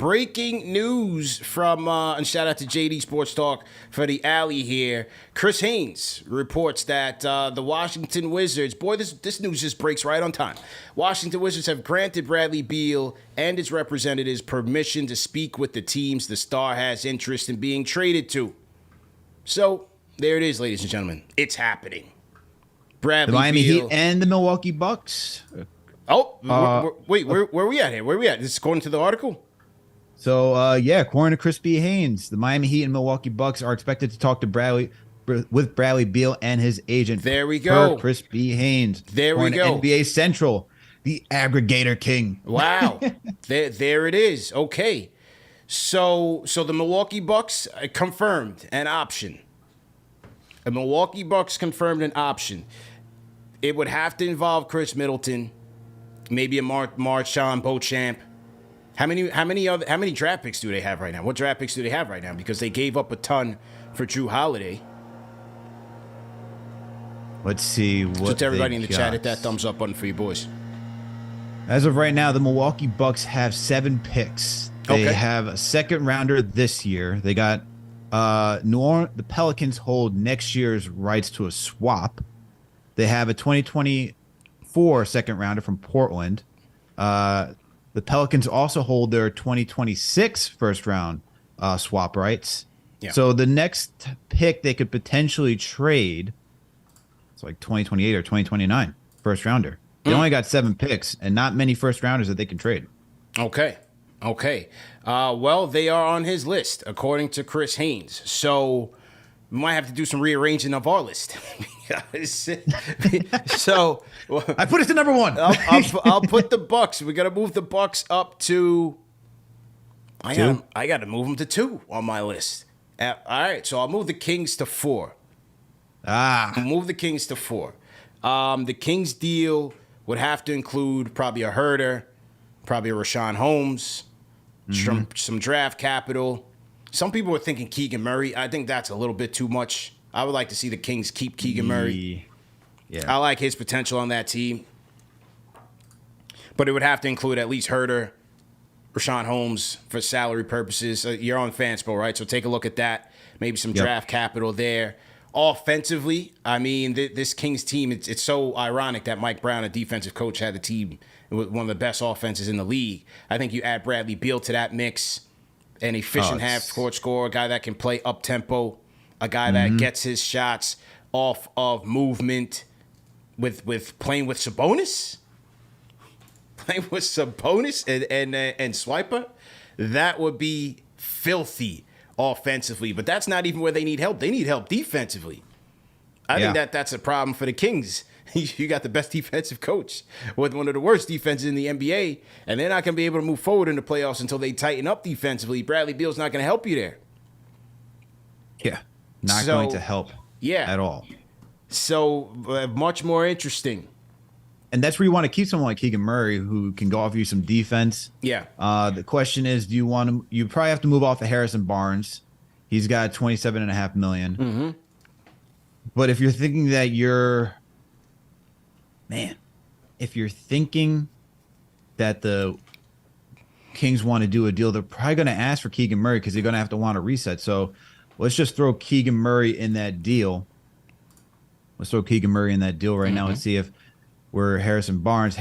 breaking news from, and shout out to JD Sports Talk for the alley here. Chris Haynes reports that the Washington Wizards, boy, this news just breaks right on time. Washington Wizards have granted Bradley Beal and his representatives permission to speak with the teams the star has interest in being traded to. So, there it is, ladies and gentlemen. It's happening. Bradley the Miami Beal. Heat and the Milwaukee Bucks. Wait, where are we at here? Where are we at? This is according to the article? So, according to Chris B. Haynes, the Miami Heat and Milwaukee Bucks are expected to talk to Bradley Beal and his agent. There we go. Chris B. Haynes. There we go. NBA Central, the aggregator king. Wow. there it is. Okay. So the Milwaukee Bucks confirmed an option. The Milwaukee Bucks confirmed an option. It would have to involve Chris Middleton, maybe a Marchand Beauchamp. How many draft picks do they have right now? What draft picks do they have right now? Because they gave up a ton for Drew Holiday. Let's see what. Just everybody in the chat, hit that thumbs up button for you boys. As of right now, the Milwaukee Bucks have 7 picks. They have a second rounder this year. They got the Pelicans hold next year's rights to a swap. They have a 2024 second rounder from Portland. The Pelicans also hold their 2026 first round swap rights. Yeah. So the next pick they could potentially trade, it's like 2028 or 2029 first rounder. They only got 7 picks and not many first rounders that they can trade. Okay. Well, they are on his list, according to Chris Haynes. So we might have to do some rearranging of our list. So I put it to number 1. I'll put the Bucks. We got to move the Bucks up to. I got to move them to 2 on my list. All right, so I'll move the Kings to 4. I'll move the Kings to 4. The Kings deal would have to include probably a Herter, probably a Rashawn Holmes, some draft capital. Some people were thinking Keegan Murray. I think that's a little bit too much. I would like to see the Kings keep Keegan Murray. Yeah. I like his potential on that team. But it would have to include at least Herter, Rashawn Holmes for salary purposes. You're on Fanspo, right? So take a look at that. Maybe some draft capital there. Offensively, I mean, this Kings team, it's so ironic that Mike Brown, a defensive coach, had the team with one of the best offenses in the league. I think you add Bradley Beal to that mix, an efficient half-court scorer, a guy that can play up-tempo, a guy that gets his shots off of movement with playing with Sabonis. Playing with Sabonis and Swiper, that would be filthy offensively. But that's not even where they need help. They need help defensively. I think that's a problem for the Kings. You got the best defensive coach with one of the worst defenses in the NBA, and they're not going to be able to move forward in the playoffs until they tighten up defensively. Bradley Beal's not going to help you there. Yeah, not going to help at all. So much more interesting. And that's where you want to keep someone like Keegan Murray who can go offer you some defense. Yeah. The question is, do you want to? You probably have to move off of Harrison Barnes. He's got $27.5 million. But if you're thinking that if you're thinking that the Kings want to do a deal, they're probably going to ask for Keegan Murray because they're going to have to want a reset. So let's just throw Keegan Murray in that deal. Let's throw Keegan Murray in that deal right now and see if we're Harrison Barnes,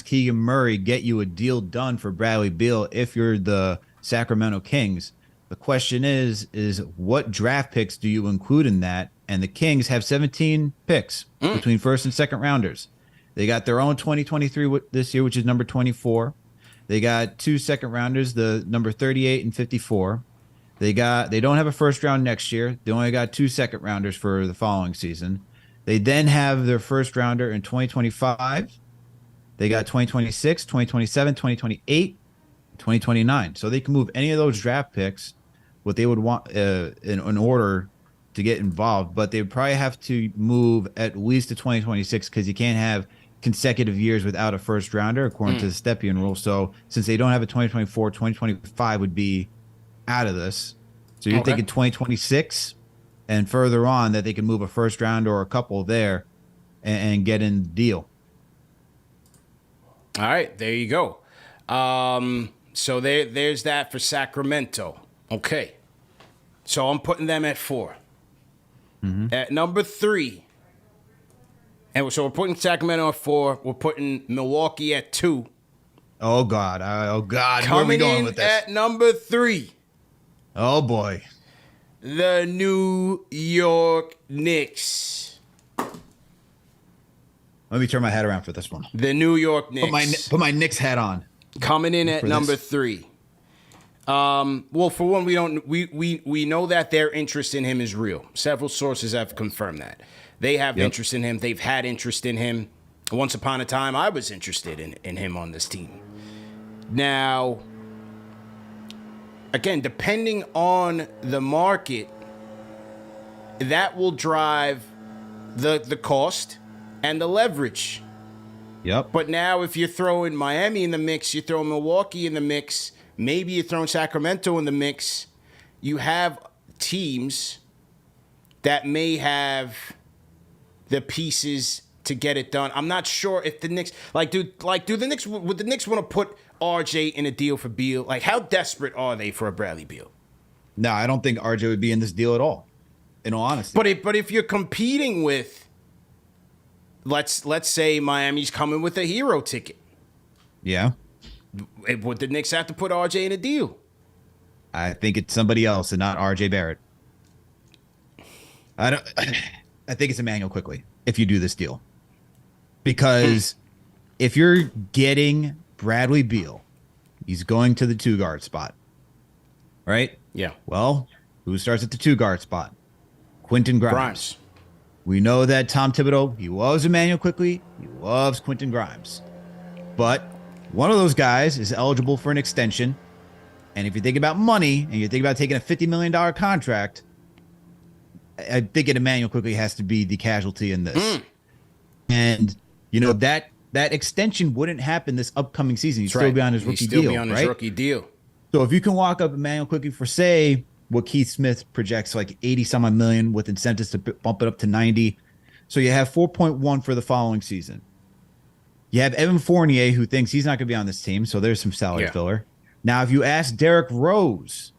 Keegan Murray get you a deal done for Bradley Beal if you're the Sacramento Kings. The question is what draft picks do you include in that? And the Kings have 17 picks between first and second rounders. They got their own 2023 this year, which is number 24. They got 2 second rounders, the number 38 and 54. They don't have a first round next year. They only got 2 second rounders for the following season. They then have their first rounder in 2025. They got 2026, 2027, 2028, 2029. So they can move any of those draft picks, what they would want in order to get involved. But they would probably have to move at least to 2026 because you can't have consecutive years without a first rounder, according to the Stepien rule. So since they don't have a 2024, 2025 would be out of this. So you're thinking 2026 and further on that they can move a first round or a couple there and get in the deal. All right, there you go. So there's that for Sacramento. Okay. So I'm putting them at 4. At number 3. And so we're putting Sacramento at 4. We're putting Milwaukee at 2. Oh, God. Oh, God. Coming Where are we going in with this? at number 3. Oh, boy. The New York Knicks. Let me turn my hat around for this one. The New York Knicks. Put my Knicks hat on. Coming in at number 3. Well, for one, we know that their interest in him is real. Several sources have confirmed that. They have interest in him. They've had interest in him. Once upon a time, I was interested in him on this team. Now, again, depending on the market, that will drive the cost and the leverage. Yep. But now if you're throwing Miami in the mix, you're throwing Milwaukee in the mix, maybe you're throwing Sacramento in the mix, you have teams that may have the pieces to get it done. I'm not sure if the Knicks, would the Knicks want to put RJ in a deal for Beal? Like, how desperate are they for a Bradley Beal? No, I don't think RJ would be in this deal at all, in all honesty. But if you're competing with, let's say Miami's coming with a Herro ticket, Yeah. would the Knicks have to put RJ in a deal? I think it's somebody else and not RJ Barrett. I think it's Emmanuel Quickly if you do this deal. Because if you're getting Bradley Beal, he's going to the 2-guard spot. Right? Yeah. Well, who starts at the 2-guard spot? Quentin Grimes. We know that Tom Thibodeau, he loves Emmanuel Quickly. He loves Quentin Grimes. But one of those guys is eligible for an extension. And if you think about money and you think about taking a $50 million contract, I think Emmanuel Quickly has to be the casualty in this. And, that extension wouldn't happen this upcoming season. He'd still be on his rookie deal. He'd still be on his rookie deal. So if you can walk up Emmanuel Quickly for, say, what Keith Smith projects, like 80-some million with incentives to bump it up to 90. So you have 4.1 for the following season. You have Evan Fournier, who thinks he's not going to be on this team, so there's some salary filler. Now, if you ask Derrick Rose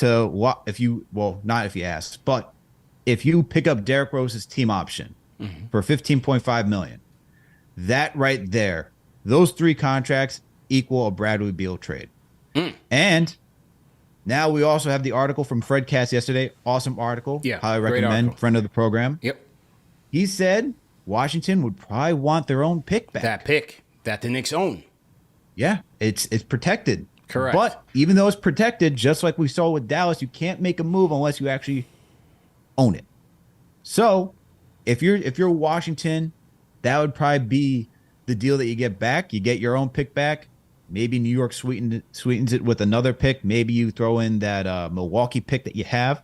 not if you ask, but if you pick up Derrick Rose's team option for $15.5 million, that right there, those 3 contracts equal a Bradley Beal trade. And now we also have the article from Fred Katz yesterday. Awesome article. Yeah, highly recommend. Friend of the program. Yep. He said Washington would probably want their own pick back. That pick that the Knicks own. Yeah, it's protected. Correct. But even though it's protected, just like we saw with Dallas, you can't make a move unless you actually own it. So if you're Washington, that would probably be the deal that you get back. You get your own pick back. Maybe New York sweetens it with another pick. Maybe you throw in that Milwaukee pick that you have.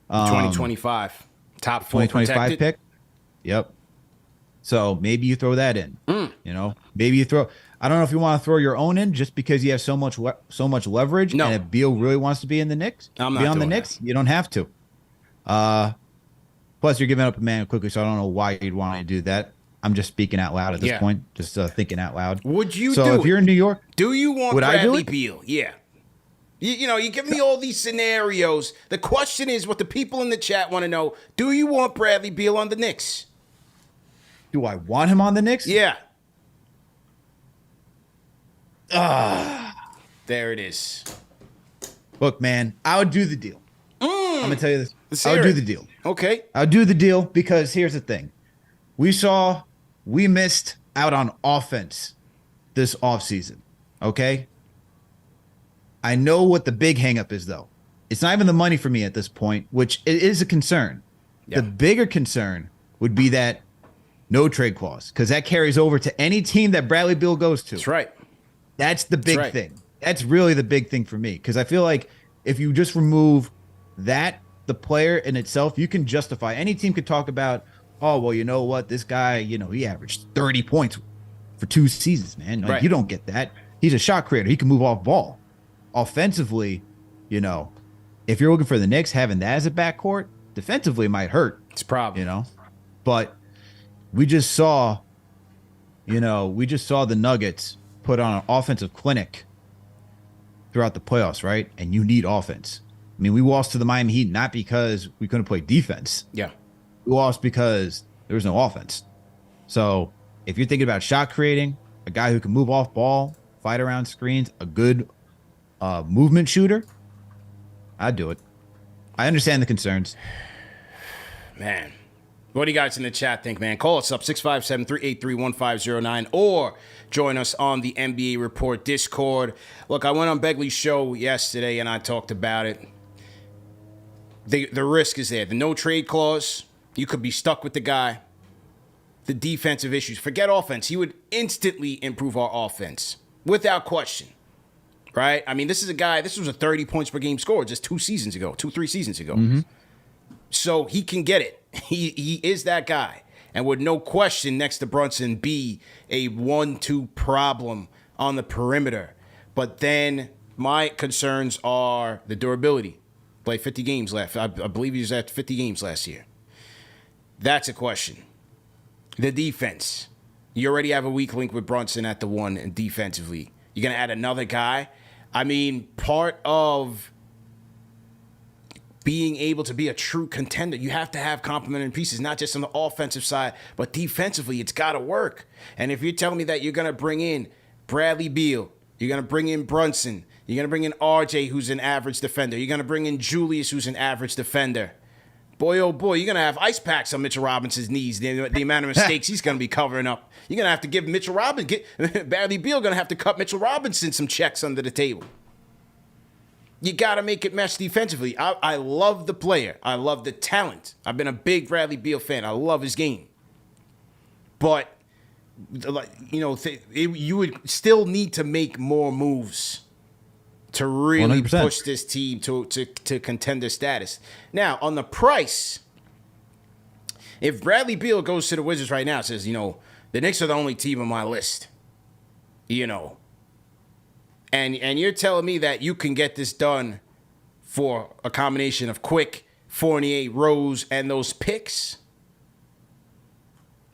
2025. Top 4 2025 pick. Yep. So maybe you throw that in. Maybe you throw. I don't know if you want to throw your own in just because you have so much leverage. No. And if Beal really wants to be in the Knicks, I'm not be on the doing Knicks. that. You don't have to. Plus, you're giving up Emmanuel Quickly, so I don't know why you'd want to do that. I'm just speaking out loud at this point, just thinking out loud. Would you so if you're in New York, do you want would Bradley I do it? Beal? Yeah. You give me all these scenarios. The question is what the people in the chat want to know. Do you want Bradley Beal on the Knicks? Do I want him on the Knicks? Yeah. There it is. Look, man, I would do the deal. I'm going to tell you this. Let's I would hear do it. the deal. Okay. I would do the deal because here's the thing. We missed out on offense this offseason, okay? I know what the big hangup is, though. It's not even the money for me at this point, which it is a concern. Yeah. The bigger concern would be that no trade clause, because that carries over to any team that Bradley Beal goes to. That's right. That's the big thing. That's really the big thing for me, because I feel like if you just remove that, the player in itself, you can justify. Any team could talk about, oh, well, you know what? This guy, he averaged 30 points for 2 seasons, man. Like, you don't get that. He's a shot creator. He can move off ball. Offensively, if you're looking for the Knicks, having that as a backcourt, defensively might hurt. It's a problem. But we just saw the Nuggets put on an offensive clinic throughout the playoffs, right? And you need offense. I mean, we lost to the Miami Heat not because we couldn't play defense. Yeah. We lost because there was no offense. So if you're thinking about shot creating, a guy who can move off ball, fight around screens, a good movement shooter, I'd do it. I understand the concerns. Man. What do you guys in the chat think, man? Call us up, 657-383-1509, or join us on the NBA Report Discord. Look, I went on Begley's show yesterday, and I talked about it. The risk is there. The no-trade clause, you could be stuck with the guy. The defensive issues. Forget offense. He would instantly improve our offense, without question. Right? I mean, this is a guy, this was a 30 points per game score just 3 seasons ago. Mm-hmm. So he can get it. He is that guy. And would no question next to Brunson be a 1-2 problem on the perimeter. But then my concerns are the durability. Played 50 games left. I believe he was at 50 games last year. That's a question. The defense. You already have a weak link with Brunson at the 1 and defensively. You're going to add another guy? I mean, part of being able to be a true contender, you have to have complementary pieces, not just on the offensive side, but defensively, it's got to work. And if you're telling me that you're going to bring in Bradley Beal, you're going to bring in Brunson, you're going to bring in RJ, who's an average defender, you're going to bring in Julius, who's an average defender, boy, oh boy, you're going to have ice packs on Mitchell Robinson's knees, the amount of mistakes he's going to be covering up. You're going to have to give Bradley Beal going to have to cut Mitchell Robinson some checks under the table. You got to make it mesh defensively. I love the player. I love the talent. I've been a big Bradley Beal fan. I love his game. But, you would still need to make more moves to really 100%. push this team to contender status. Now, on the price, if Bradley Beal goes to the Wizards right now and says, the Knicks are the only team on my list, and you're telling me that you can get this done for a combination of Quick, Fournier, Rose, and those picks,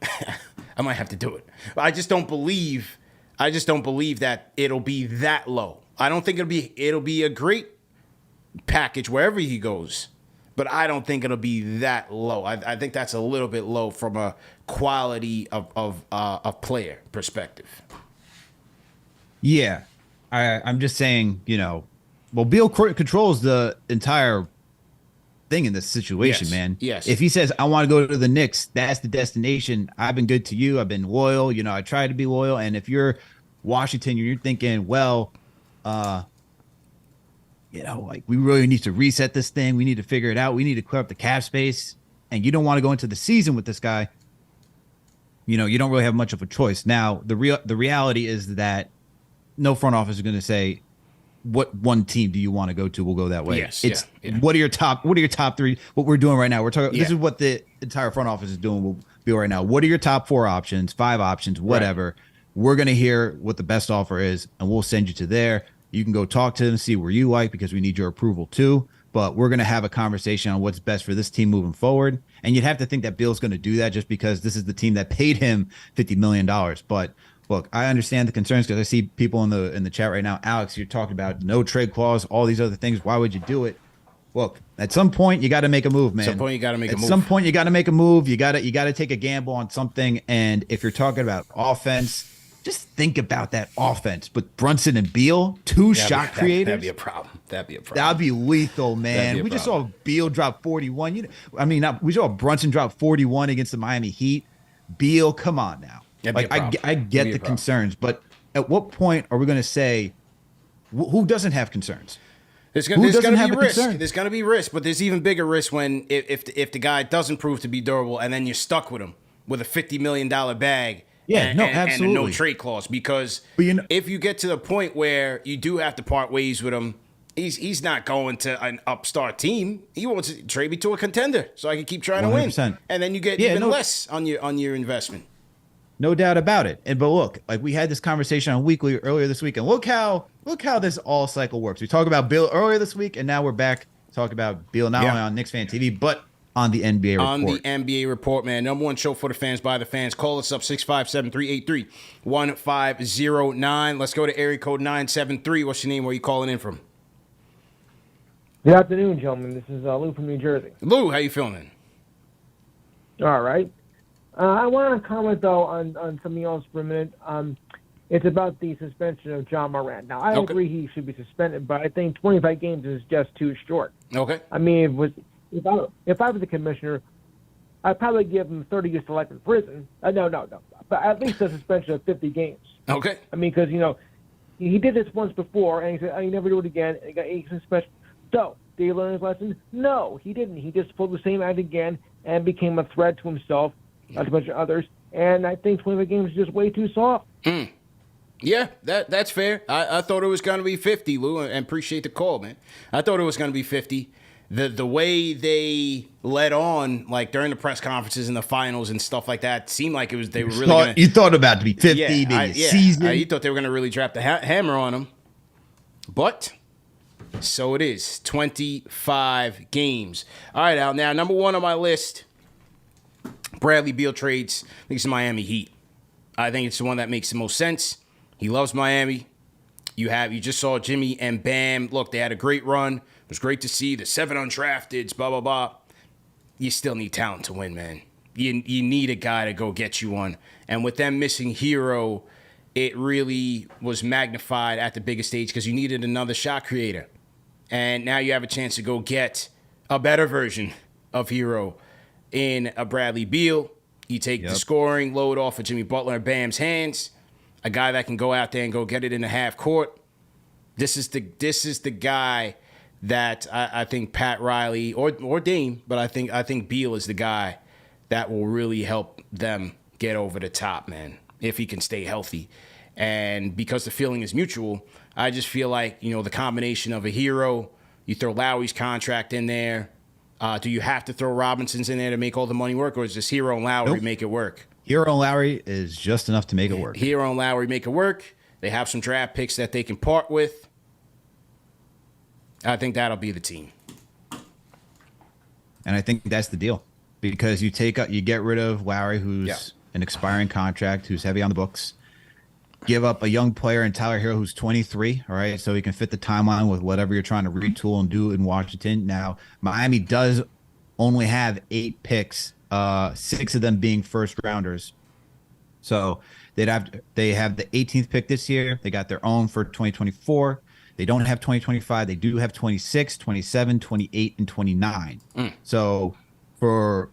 I might have to do it. I just don't believe that it'll be that low. I don't think it'll be a great package wherever he goes, but I don't think it'll be that low. I think that's a little bit low from a quality of player perspective. Yeah. I'm just saying, Beal controls the entire thing in this situation, Yes. man. Yes. If he says, I want to go to the Knicks, that's the destination. I've been good to you. I've been loyal. I try to be loyal. And if you're Washington, you're thinking, well, we really need to reset this thing. We need to figure it out. We need to clear up the cap space. And you don't want to go into the season with this guy. You don't really have much of a choice. Now, the reality is that no front office is going to say, what one team do you want to go to? We'll go that way. Yes, it's yeah. what are your top 3? What we're doing right now. We're talking. Yeah. This is what the entire front office is doing. Will be right now. What are your top 4 options, 5 options, whatever? Right. We're going to hear what the best offer is, and we'll send you to there. You can go talk to them, see where you like, because we need your approval too. But we're going to have a conversation on what's best for this team moving forward. And you'd have to think that Bill's going to do that just because this is the team that paid him $50 million. But look, I understand the concerns because I see people in the chat right now. Alex, you're talking about no trade clause, all these other things. Why would you do it? Look, at some point you got to make a move, man. At some point you got to make a move. At some point you got to make a move. You got to take a gamble on something. And if you're talking about offense, just think about that offense. But Brunson and Beal, two shot creators. That'd be a problem. That'd be lethal, man. We just saw Beal drop 41. We saw Brunson drop 41 against the Miami Heat. Beal, come on now. I get the concerns, but at what point are we going to say who doesn't have concerns? There's going to be risk. There's going to be risk, but there's even bigger risk when if the guy doesn't prove to be durable, and then you're stuck with him with a $50 million bag. Yeah, absolutely. And a no trade clause, because if you get to the point where you do have to part ways with him, he's not going to an upstart team. He wants to trade me to a contender so I can keep trying 100%. To win. And then you get less on your investment. No doubt about it. But look, we had this conversation on Weekly earlier this week, and look how this all cycle works. We talked about Beal earlier this week, and now we're back talking about Beal not only on Knicks Fan TV, but on the NBA report. On the NBA report, man. Number one show for the fans, by the fans. Call us up, 657-383-1509. Let's go to area code 973. What's your name? Where are you calling in from? Good afternoon, gentlemen. This is Lou from New Jersey. Lou, how you feeling? All right. I want to comment, though, on something else for a minute. It's about the suspension of John Morant. Now, I agree he should be suspended, but I think 25 games is just too short. Okay. I mean, if I was the commissioner, I'd probably give him 30 years to life in prison. No. But at least a suspension of 50 games. Okay. I mean, because, he did this once before, and he said, he never do it again, and he got 8 suspension. So, did he learn his lesson? No, he didn't. He just pulled the same act again and became a threat to himself, not to mention others. And I think 25 games is just way too soft. Yeah, that's fair. I thought it was going to be 50, Lou, and appreciate the call, man. I thought it was going to be 50. The way they led on, like during the press conferences and the finals and stuff like that, seemed like they were really going to... You thought about it to be 50, maybe a season. You thought they were going to really drop the hammer on them. But... so it is. 25 games. All right, Al. Now, number one on my list, Bradley Beal trades. I think it's the Miami Heat. I think it's the one that makes the most sense. He loves Miami. You just saw Jimmy and Bam. Look, they had a great run. It was great to see the 7 undrafteds, blah, blah, blah. You still need talent to win, man. You need a guy to go get you one. And with them missing Herro, it really was magnified at the biggest stage because you needed another shot creator. And now you have a chance to go get a better version of Herro in a Bradley Beal. You take the scoring load off of Jimmy Butler and Bam's hands. A guy that can go out there and go get it in the half court. This is the guy that I think Pat Riley or Dame, but I think Beal is the guy that will really help them get over the top, man, if he can stay healthy. And because the feeling is mutual, I just feel like, the combination of a Herro, you throw Lowry's contract in there. Do you have to throw Robinson's in there to make all the money work, or is just Herro and Lowry make it work? Herro and Lowry is just enough to make it work. Herro and Lowry make it work. They have some draft picks that they can part with. I think that'll be the team. And I think that's the deal. Because you get rid of Lowry, who's an expiring contract, who's heavy on the books. Give up a young player in Tyler Herro, who's 23, all right, so he can fit the timeline with whatever you're trying to retool and do in Washington. Now, Miami does only have 8 picks, 6 of them being first-rounders. So they have the 18th pick this year. They got their own for 2024. They don't have 2025. They do have 26, 27, 28, and 29. So for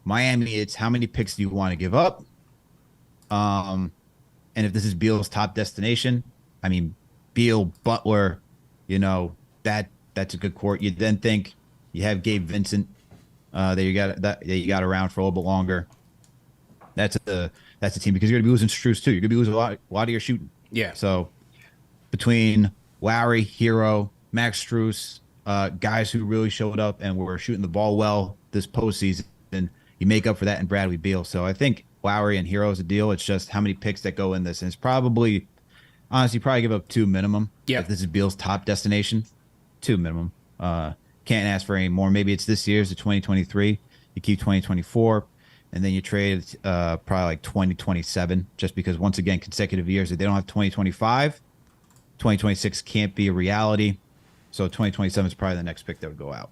Miami, it's how many picks do you want to give up? And if this is Beal's top destination, I mean, Beal, Butler, that's a good court. You then think you have Gabe Vincent that you got around for a little bit longer. That's a team because you're gonna be losing Strus too. You're gonna be losing a lot of your shooting. Yeah. So between Lowry, Herro, Max Strus, guys who really showed up and were shooting the ball well this postseason, you make up for that in Bradley Beal. So I think Lowry and Herro is a deal. It's just how many picks that go in this. And it's probably give up 2 minimum. Yeah. If this is Beal's top destination, 2 minimum. Can't ask for any more. Maybe it's this year's, the 2023. You keep 2024, and then you trade probably like 2027, just because, once again, consecutive years. If they don't have 2025, 2026 can't be a reality. So 2027 is probably the next pick that would go out.